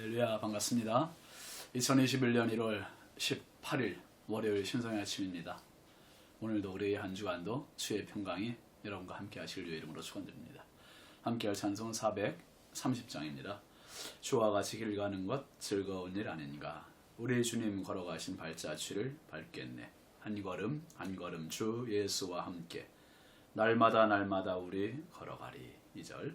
할렐루야, 반갑습니다. 2021년 1월 18일 월요일 신성의 아침입니다. 오늘도 우리의 한 주간도 주의 평강이 여러분과 함께 하실 주의 이름으로 축원드립니다. 함께할 찬송은 430장입니다. 주와 같이 길 가는 것 즐거운 일 아닌가. 우리 주님 걸어가신 발자취를 밟겠네. 한 걸음 한 걸음 주 예수와 함께 날마다 날마다 우리 걸어가리. 2절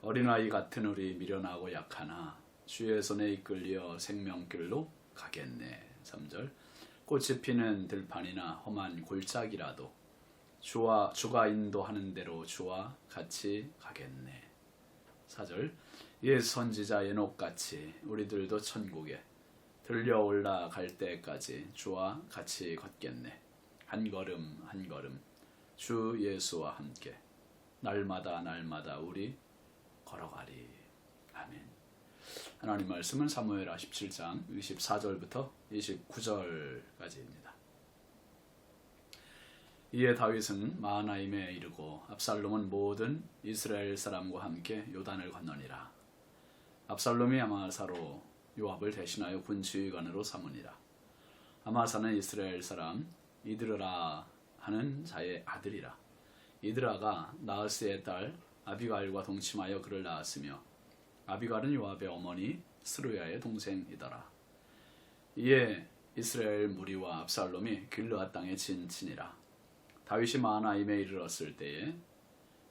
어린아이 같은 우리 미련하고 약하나 주의 손에 이끌려 생명길로 가겠네. 3절 꽃이 피는 들판이나 험한 골짜기라도 주가 인도하는 대로 주와 같이 가겠네. 4절 옛 선지자 에녹같이 우리들도 천국에 들려 올라갈 때까지 주와 같이 걷겠네. 한 걸음 한 걸음 주 예수와 함께 날마다 날마다 우리 걸어가리. 아멘. 하나님 말씀은 사무엘하 17장 24절부터 29절까지입니다. 이에 다윗은 마하나임에 이르고 압살롬은 모든 이스라엘 사람과 함께 요단을 건너니라. 압살롬이 아마사로 요압을 대신하여 군지휘관으로 삼으니라. 아마사는 이스라엘 사람 이드라 하는 자의 아들이라. 이드라가 나하스의 딸 아비갈과 동침하여 그를 낳았으며 아비갈은 요압의 어머니 스루야의 동생이더라. 이에 이스라엘 무리와 압살롬이 길르앗 땅에 진치니라. 다윗이 마하나임에 이르렀을 때에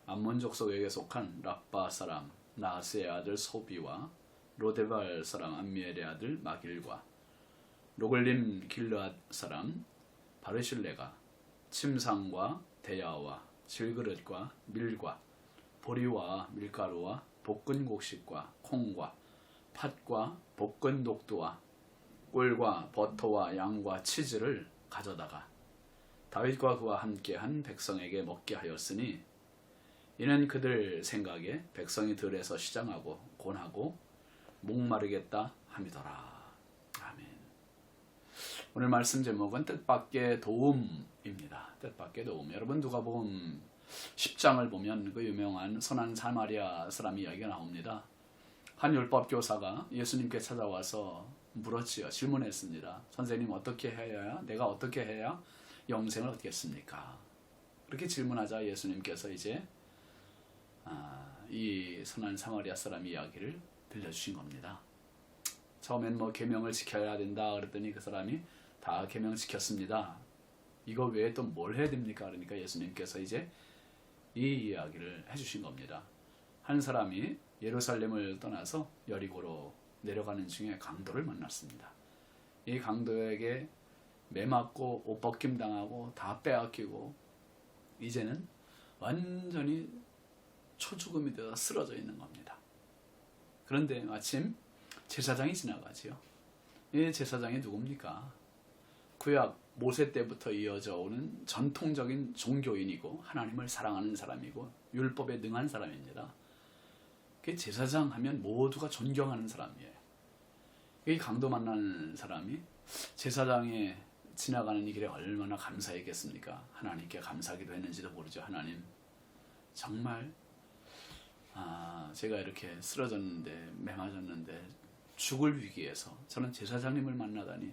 암몬 족속에게 속한 랍바 사람 나하스의 아들 소비와 로데발 사람 암미엘의 아들 마길과 로글림 길르앗 사람 바르실레가 침상과 대야와 질그릇과 밀과 보리와 밀가루와 볶은 곡식과 콩과 팥과 볶은 녹두와 꿀과 버터와 양과 치즈를 가져다가 다윗과 그와 함께한 백성에게 먹게 하였으니 이는 그들 생각에 백성이 들에서 시장하고 곤하고 목마르겠다 함이더라. 아멘. 오늘 말씀 제목은 뜻밖의 도움입니다. 뜻밖의 도움. 여러분 누가복음 10장을 보면 그 유명한 선한 사마리아 사람 이야기가 나옵니다. 한 율법 교사가 예수님께 찾아와서 물었지요. 질문했습니다. 선생님 어떻게 해야 내가 어떻게 해야 영생을 얻겠습니까? 그렇게 질문하자 예수님께서 이제 이 선한 사마리아 사람 이야기를 들려주신 겁니다. 처음엔 계명을 지켜야 된다 그랬더니 그 사람이 다 계명 지켰습니다. 이거 외에 또 뭘 해야 됩니까? 그러니까 예수님께서 이제 이 이야기를 해주신 겁니다. 한 사람이 예루살렘을 떠나서 여리고로 내려가는 중에 강도를 만났습니다. 이 강도에게 매맞고 옷벗김 당하고 다 빼앗기고 이제는 완전히 초죽음이 되어 쓰러져 있는 겁니다. 그런데 마침 제사장이 지나가지요. 이 제사장이 누굽니까? 구약 모세 때부터 이어져 오는 전통적인 종교인이고 하나님을 사랑하는 사람이고 율법에 능한 사람입니다. 제사장 하면 모두가 존경하는 사람이에요. 이 강도 만나는 사람이 제사장에 지나가는 이 길에 얼마나 감사했겠습니까? 하나님께 감사하기도 했는지도 모르죠. 하나님 정말 제가 이렇게 쓰러졌는데 매맞았는데 죽을 위기에서 저는 제사장님을 만나다니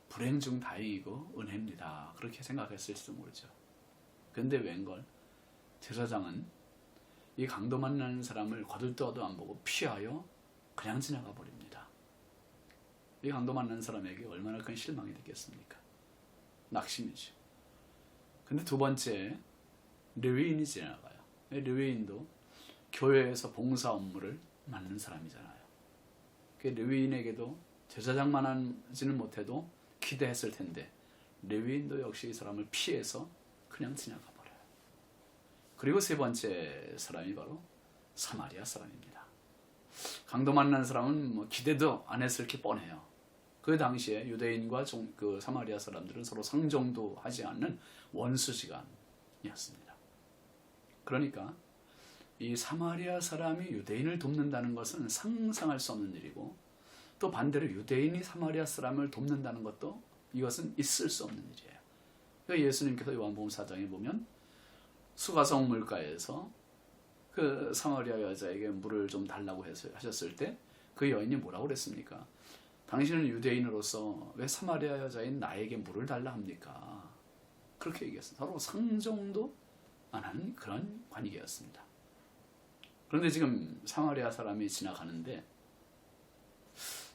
불행 중 다행이고 은혜입니다. 그렇게 생각했을지도 모르죠. 근데 웬걸 제사장은 이 강도 만나는 사람을 거들떠도 안 보고 피하여 그냥 지나가 버립니다. 이 강도 만나는 사람에게 얼마나 큰 실망이 됐겠습니까? 낙심이죠. 근데 두 번째 레위인이 지나가요. 레위인도 교회에서 봉사 업무를 맡는 사람이잖아요. 그 레위인에게도 제사장만 하지는 못해도 기대했을 텐데 레위인도 역시 이 사람을 피해서 그냥 지나가 버려요. 그리고 세 번째 사람이 바로 사마리아 사람입니다. 강도 만난 사람은 기대도 안 했을 게 뻔해요. 그 당시에 유대인과 그 사마리아 사람들은 서로 상종도 하지 않는 원수지간이었습니다. 그러니까 이 사마리아 사람이 유대인을 돕는다는 것은 상상할 수 없는 일이고 또 반대로 유대인이 사마리아 사람을 돕는다는 것도 이것은 있을 수 없는 일이에요. 그러니까 예수님께서 요한복음 4장에 보면 수가성 물가에서 그 사마리아 여자에게 물을 좀 달라고 하셨을 때 그 여인이 뭐라고 그랬습니까? 당신은 유대인으로서 왜 사마리아 여자인 나에게 물을 달라 합니까? 그렇게 얘기했어요. 서로 상종도 안 하는 그런 관계였습니다. 그런데 지금 사마리아 사람이 지나가는데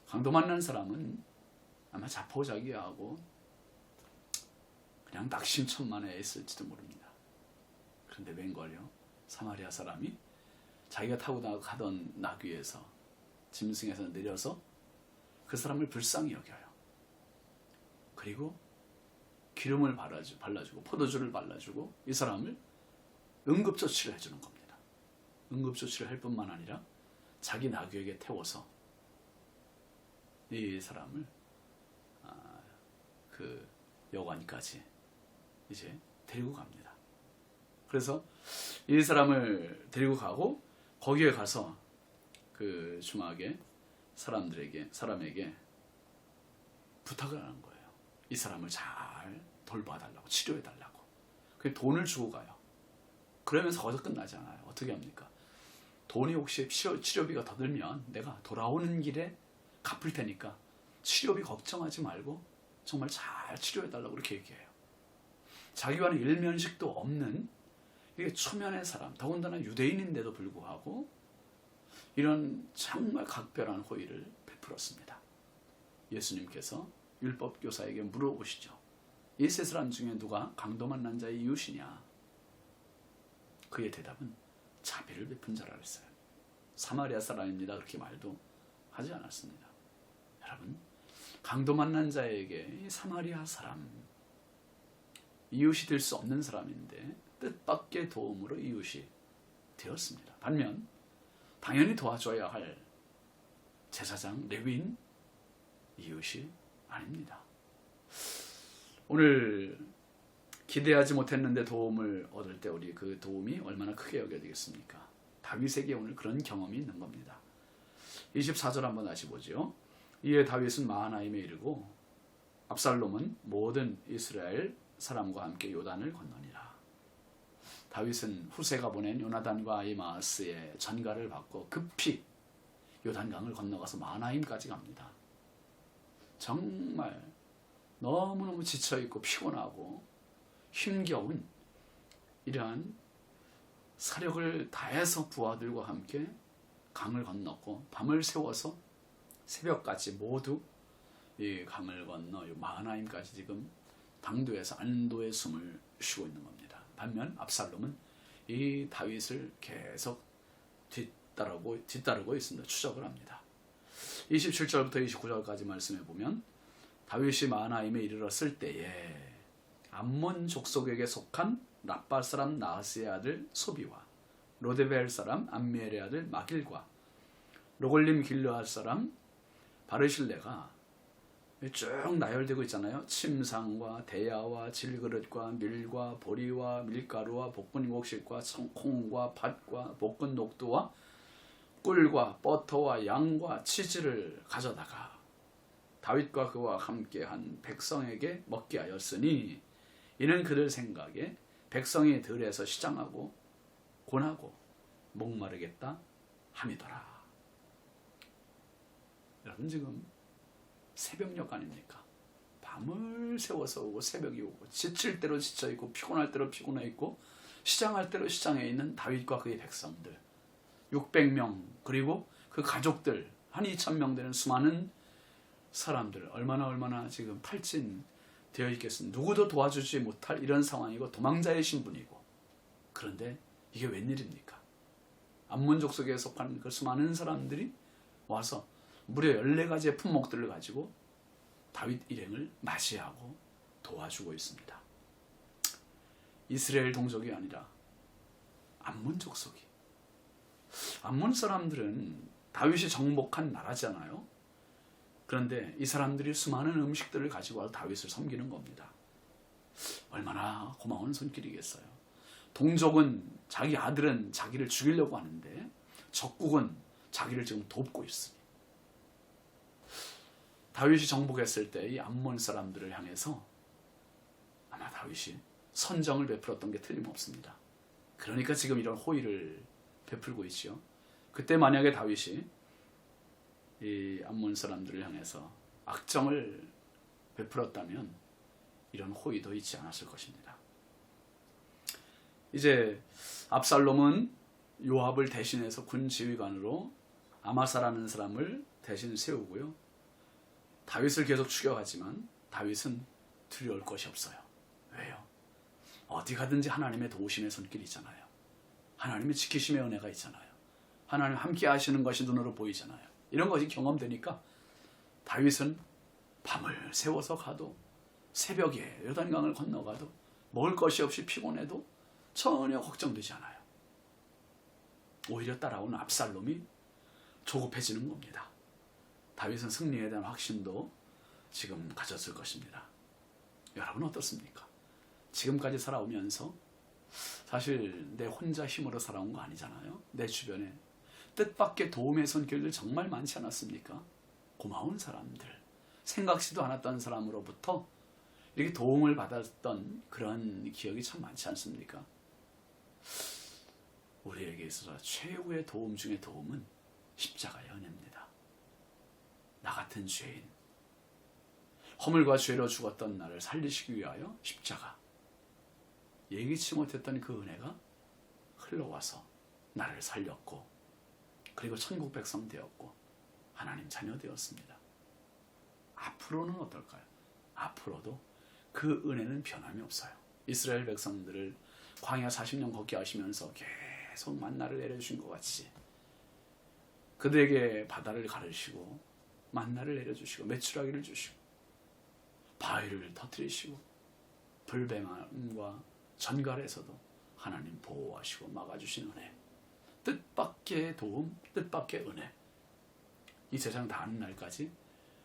강도 만난 사람은 아마 자포자기하고 그냥 낙심천만에 애쓸지도 모릅니다. 그런데 웬걸요? 사마리아 사람이 자기가 타고 가던 나귀에서 짐승에서 내려서 그 사람을 불쌍히 여겨요. 그리고 기름을 발라주고 포도주를 발라주고 이 사람을 응급조치를 해주는 겁니다. 응급조치를 할 뿐만 아니라 자기 나귀에게 태워서 이 사람을 그 여관까지 이제 데리고 갑니다. 그래서 이 사람을 데리고 가고 거기에 가서 그 주막에 사람에게 부탁을 하는 거예요. 이 사람을 잘 돌봐달라고, 치료해달라고. 그 돈을 주고 가요. 그러면서 거기서 끝나지 않아요. 어떻게 합니까? 돈이 혹시 치료비가 더 들면 내가 돌아오는 길에 갚을 테니까 치료비 걱정하지 말고 정말 잘 치료해달라고 그렇게 얘기해요. 자기와는 일면식도 없는 이게 초면의 사람, 더군다나 유대인인데도 불구하고 이런 정말 각별한 호의를 베풀었습니다. 예수님께서 율법교사에게 물어보시죠. 이 세 사람 중에 누가 강도 만난 자의 이웃이냐? 그의 대답은 자비를 베푼 자라 그랬어요. 사마리아 사람입니다. 그렇게 말도 하지 않았습니다. 여러분, 강도 만난 자에게 이 사마리아 사람, 이웃이 될 수 없는 사람인데 뜻밖의 도움으로 이웃이 되었습니다. 반면 당연히 도와줘야 할 제사장, 레위인, 이웃이 아닙니다. 오늘 기대하지 못했는데 도움을 얻을 때 우리 그 도움이 얼마나 크게 여겨야 되겠습니까? 다윗에게 오늘 그런 경험이 있는 겁니다. 24절 한번 다시 보죠. 이에 다윗은 마하나임에 이르고 압살롬은 모든 이스라엘 사람과 함께 요단을 건너니라. 다윗은 후세가 보낸 요나단과 아히마아스의 전가를 받고 급히 요단강을 건너가서 마하나임까지 갑니다. 정말 너무너무 지쳐있고 피곤하고 힘겨운 이러한 사력을 다해서 부하들과 함께 강을 건넜고 밤을 새워서 새벽까지 모두 이 강을 건너 마하나임까지 지금 당도에서 안도의 숨을 쉬고 있는 겁니다. 반면 압살롬은 이 다윗을 계속 뒤따르고 있습니다. 추적을 합니다. 27절부터 29절까지 말씀해 보면 다윗이 마하나임에 이르렀을 때에 암몬 족속에게 속한 랍바 사람 나하스의 아들 소비와 로데벨 사람 암미엘의 아들 마길과 로골림 길르앗 사람 바르실레가 쭉 나열되고 있잖아요. 침상과 대야와 질그릇과 밀과 보리와 밀가루와 볶은 곡식과 콩과 팥과 볶은 녹두와 꿀과 버터와 양과 치즈를 가져다가 다윗과 그와 함께한 백성에게 먹게 하였으니 이는 그들 생각에 백성이 들에서 시장하고 곤하고 목마르겠다 함이더라. 여러분, 지금 새벽녘 아닙니까? 밤을 새워서 오고 새벽이 오고 지칠 대로 지쳐있고 피곤할 대로 피곤해 있고 시장할 대로 시장에 있는 다윗과 그의 백성들 600명 그리고 그 가족들 한 2000명 되는 수많은 사람들 얼마나 지금 탈진되어 있겠습니까? 누구도 도와주지 못할 이런 상황이고 도망자의 신분이고 그런데 이게 웬일입니까? 암몬 족속에 속한 그 수많은 사람들이 와서 무려 14가지의 품목들을 가지고 다윗 일행을 맞이하고 도와주고 있습니다. 이스라엘 동족이 아니라 암몬 족속이. 암몬 사람들은 다윗이 정복한 나라잖아요. 그런데 이 사람들이 수많은 음식들을 가지고 와서 다윗을 섬기는 겁니다. 얼마나 고마운 손길이겠어요. 동족은 자기 아들은 자기를 죽이려고 하는데 적국은 자기를 지금 돕고 있으니 다윗이 정복했을 때 이 암몬 사람들을 향해서 아마 다윗이 선정을 베풀었던 게 틀림없습니다. 그러니까 지금 이런 호의를 베풀고 있죠. 그때 만약에 다윗이 이 암몬 사람들을 향해서 악정을 베풀었다면 이런 호의도 있지 않았을 것입니다. 이제 압살롬은 요압을 대신해서 군 지휘관으로 아마사라는 사람을 대신 세우고요. 다윗을 계속 추격하지만 다윗은 두려울 것이 없어요. 왜요? 어디 가든지 하나님의 도우심의 손길이 있잖아요. 하나님의 지키심의 은혜가 있잖아요. 하나님 함께 하시는 것이 눈으로 보이잖아요. 이런 것이 경험되니까 다윗은 밤을 새워서 가도 새벽에 요단강을 건너가도 먹을 것이 없이 피곤해도 전혀 걱정되지 않아요. 오히려 따라오는 압살롬이 조급해지는 겁니다. 다윗은 승리에 대한 확신도 지금 가졌을 것입니다. 여러분 어떻습니까? 지금까지 살아오면서 사실 내 혼자 힘으로 살아온 거 아니잖아요. 내 주변에 뜻밖의 도움의 손길들 정말 많지 않았습니까? 고마운 사람들, 생각지도 않았던 사람으로부터 이렇게 도움을 받았던 그런 기억이 참 많지 않습니까? 우리에게 있어서 최고의 도움 중의 도움은 십자가의 은혜입니다. 나 같은 죄인, 허물과 죄로 죽었던 나를 살리시기 위하여 십자가, 예기치 못했던 그 은혜가 흘러와서 나를 살렸고 그리고 천국 백성 되었고 하나님 자녀 되었습니다. 앞으로는 어떨까요? 앞으로도 그 은혜는 변함이 없어요. 이스라엘 백성들을 광야 40년 걷게 하시면서 계속 만나를 내려주신 것 같이 그들에게 바다를 가르시고 만나를 내려주시고 메추라기를 주시고 바위를 터뜨리시고 불뱀과 전갈에서도 하나님 보호하시고 막아주신 은혜, 뜻밖의 도움, 뜻밖의 은혜, 이 세상 닿는 날까지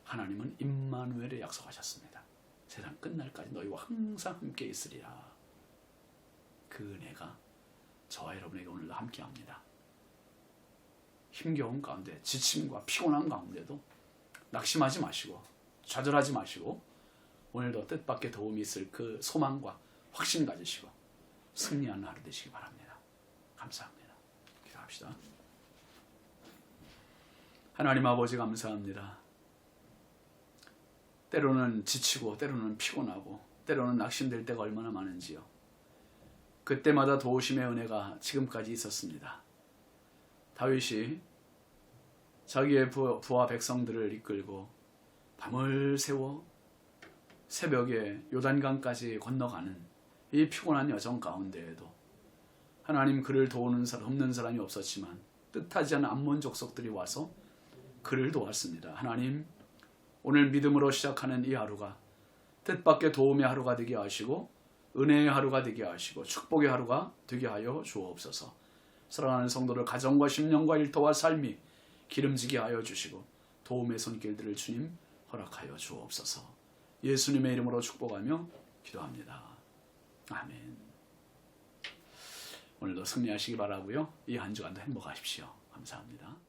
하나님은 임마누엘을 약속하셨습니다. 세상 끝날까지 너희와 항상 함께 있으리라. 그 은혜가 저와 여러분에게 오늘도 함께합니다. 힘겨운 가운데 지침과 피곤한 가운데도 낙심하지 마시고 좌절하지 마시고 오늘도 뜻밖의 도움이 있을 그 소망과 확신 가지시고 승리하는 하루 되시기 바랍니다. 감사합니다. 기도합시다. 하나님 아버지 감사합니다. 때로는 지치고 때로는 피곤하고 때로는 낙심될 때가 얼마나 많은지요. 그때마다 도우심의 은혜가 지금까지 있었습니다. 다윗이 자기의 부하 백성들을 이끌고 밤을 새워 새벽에 요단강까지 건너가는 이 피곤한 여정 가운데에도 하나님 그를 돕는 사람이 없었지만 뜻하지 않은 암몬 족속들이 와서 그를 도왔습니다. 하나님 오늘 믿음으로 시작하는 이 하루가 뜻밖의 도움의 하루가 되게 하시고 은혜의 하루가 되게 하시고 축복의 하루가 되게 하여 주옵소서. 사랑하는 성도들 가정과 심령과 일터와 삶이 기름지게 하여 주시고 도움의 손길들을 주님 허락하여 주옵소서. 예수님의 이름으로 축복하며 기도합니다. 아멘. 오늘도 승리하시기 바라고요. 이 한 주간도 행복하십시오. 감사합니다.